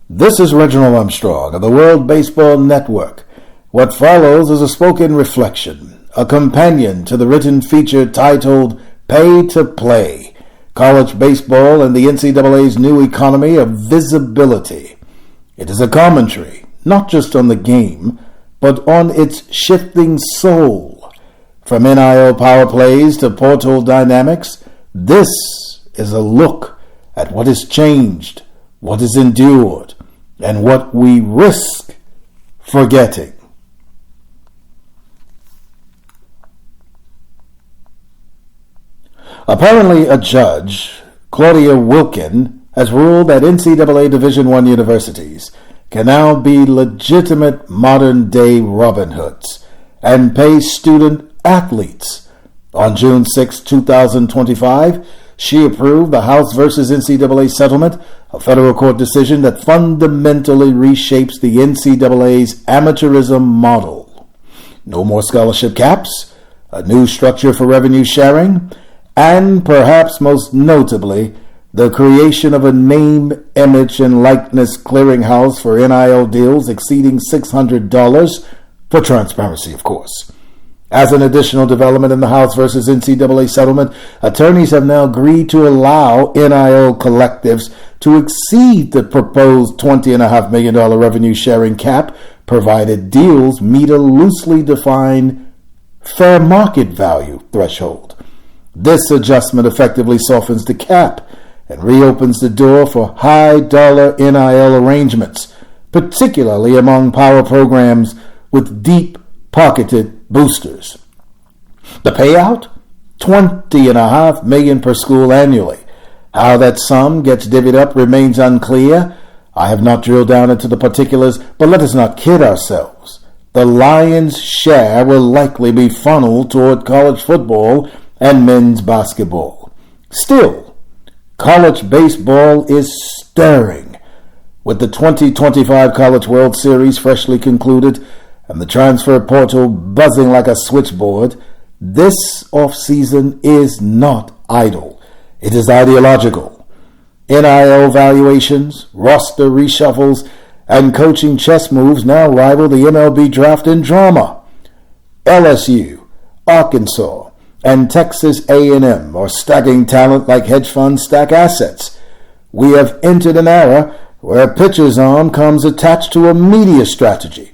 This is Reginald Armstrong of the World Baseball Network. What follows is a spoken reflection, a companion to the written feature titled Pay to Play, College Baseball and the NCAA's New Economy of Visibility. It is a commentary, not just on the game, but on its shifting soul. From NIL power plays to portal dynamics, this is a look at what has changed, what has endured, and what we risk forgetting. Apparently, a judge, Claudia Wilkin, has ruled that NCAA Division I universities can now be legitimate modern-day Robin Hoods and pay student athletes. On June 6, 2025, she approved the House versus NCAA settlement, a federal court decision that fundamentally reshapes the NCAA's amateurism model. No more scholarship caps, a new structure for revenue sharing, and perhaps most notably, the creation of a name, image, and likeness clearinghouse for NIL deals exceeding $600, for transparency, of course. As an additional development in the House versus NCAA settlement, attorneys have now agreed to allow NIL collectives to exceed the proposed $20.5 million revenue sharing cap, provided deals meet a loosely defined fair market value threshold. This adjustment effectively softens the cap and reopens the door for high-dollar NIL arrangements, particularly among power programs with deep-pocketed boosters. The payout? $20.5 million per school annually. How that sum gets divvied up remains unclear. I have not drilled down into the particulars, but let us not kid ourselves. The lion's share will likely be funneled toward college football and men's basketball. Still, college baseball is stirring. With the 2025 College World Series freshly concluded and the transfer portal buzzing like a switchboard, this offseason is not idle. It is ideological. NIL valuations, roster reshuffles, and coaching chess moves now rival the MLB draft in drama. LSU, Arkansas, and Texas A&M are stacking talent like hedge funds stack assets. We have entered an era where a pitcher's arm comes attached to a media strategy.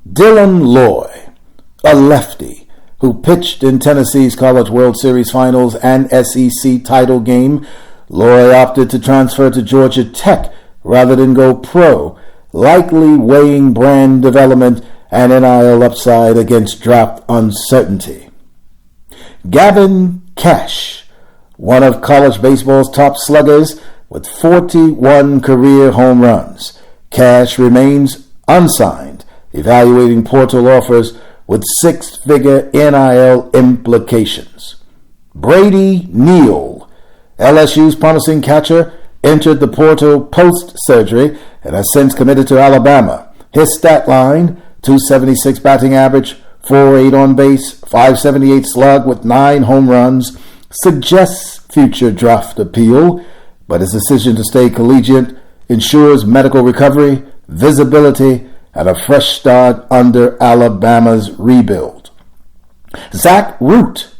Dylan Loy, a lefty who pitched in Tennessee's College World Series Finals and SEC title game, Loy opted to transfer to Georgia Tech rather than go pro, likely weighing brand development and NIL upside against draft uncertainty. Gavin Cash, one of college baseball's top sluggers with 41 career home runs. Cash remains unsigned, evaluating portal offers with six-figure NIL implications. Brady Neal, LSU's promising catcher, entered the portal post-surgery and has since committed to Alabama. His stat line, .276 batting average, .48 on base, .578 slug with 9 home runs, suggests future draft appeal, but his decision to stay collegiate ensures medical recovery, visibility, and a fresh start under Alabama's rebuild. Zach Root,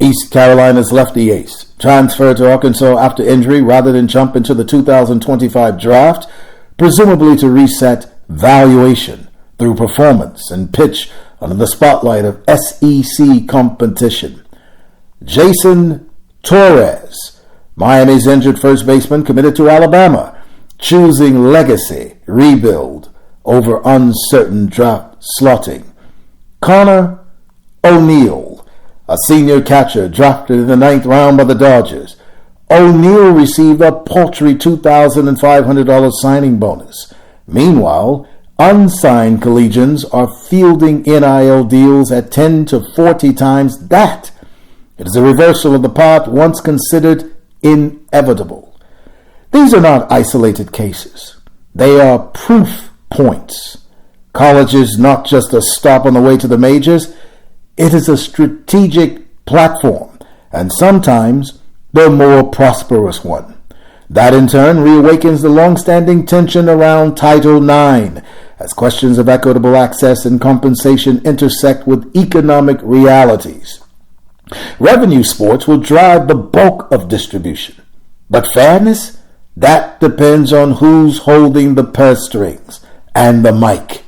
East Carolina's lefty ace, transferred to Arkansas after injury rather than jump into the 2025 draft, presumably to reset valuation through performance and pitch under the spotlight of SEC competition. Jason Torres, Miami's injured first baseman, committed to Alabama, choosing legacy, rebuild, over uncertain draft slotting. Connor O'Neill, a senior catcher drafted in the 9th round by the Dodgers. O'Neill received a paltry $2,500 signing bonus. Meanwhile, unsigned collegians are fielding NIL deals at 10 to 40 times that. It is a reversal of the path once considered inevitable. These are not isolated cases. They are proof points. College is not just a stop on the way to the majors. It is a strategic platform, and sometimes the more prosperous one. That in turn reawakens the long-standing tension around Title IX, as questions of equitable access and compensation intersect with economic realities. Revenue sports will drive the bulk of distribution, but fairness, that depends on who's holding the purse strings and the mic.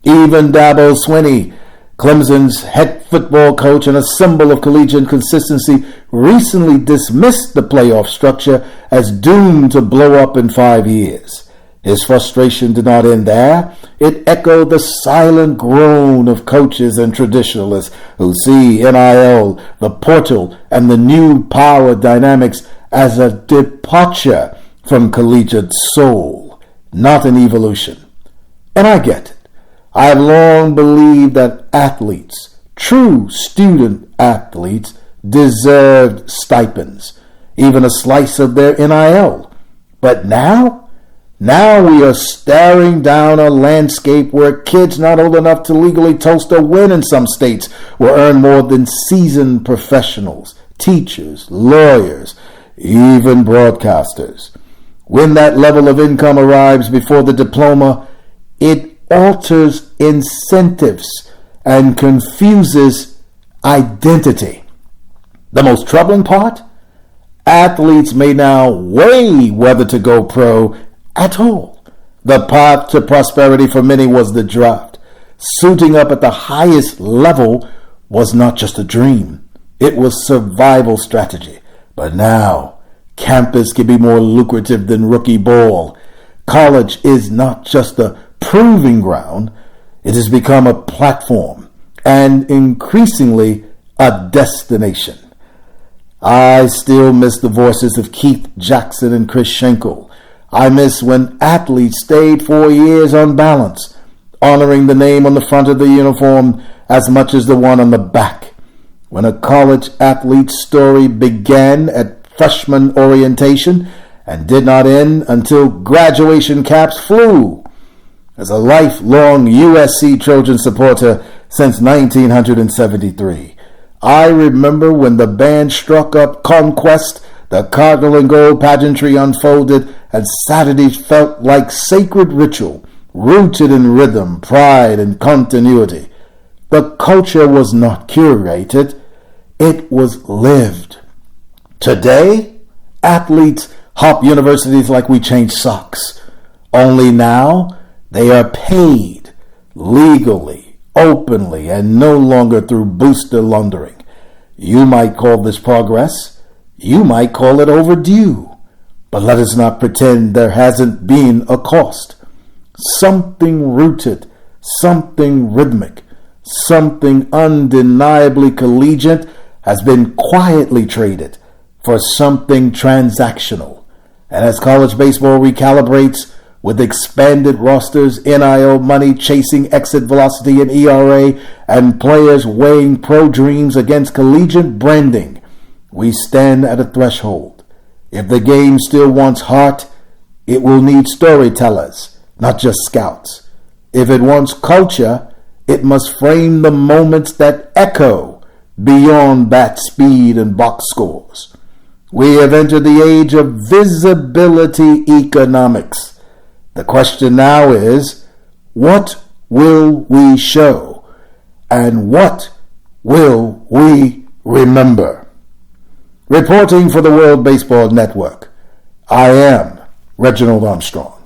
Even Dabo Swinney, Clemson's head football coach and a symbol of collegiate consistency, recently dismissed the playoff structure as doomed to blow up in 5 years. His frustration did not end there. It echoed the silent groan of coaches and traditionalists who see NIL, the portal, and the new power dynamics as a departure from collegiate soul, not an evolution. And I get it. I have long believed that athletes, true student athletes, deserved stipends, even a slice of their NIL. But now we are staring down a landscape where kids not old enough to legally toast a win in some states will earn more than seasoned professionals, teachers, lawyers, even broadcasters. When that level of income arrives before the diploma, it alters incentives and confuses identity. The most troubling part? Athletes may now weigh whether to go pro at all. The path to prosperity for many was the draft. Suiting up at the highest level was not just a dream. It was survival strategy. But now, campus can be more lucrative than rookie ball. College is not just a proving ground. It has become a platform and increasingly a destination. I still miss the voices of Keith Jackson and Chris Schenkel. I miss when athletes stayed 4 years on balance, honoring the name on the front of the uniform as much as the one on the back. When a college athlete's story began at freshman orientation and did not end until graduation caps flew. As a lifelong USC Trojan supporter since 1973, I remember when the band struck up Conquest, the Cardinal and Gold pageantry unfolded, and Saturdays felt like sacred ritual, rooted in rhythm, pride, and continuity. The culture was not curated, it was lived. Today, athletes hop universities like we change socks. Only now, they are paid legally, openly, and no longer through booster laundering. You might call this progress. You might call it overdue. But let us not pretend there hasn't been a cost. Something rooted, something rhythmic, something undeniably collegiate has been quietly traded for something transactional. And as college baseball recalibrates, with expanded rosters, NIL money chasing exit velocity and ERA, and players weighing pro dreams against collegiate branding, we stand at a threshold. If the game still wants heart, it will need storytellers, not just scouts. If it wants culture, it must frame the moments that echo beyond bat speed and box scores. We have entered the age of visibility economics. The question now is, what will we show? And what will we remember? Reporting for the World Baseball Network, I am Reginald Armstrong.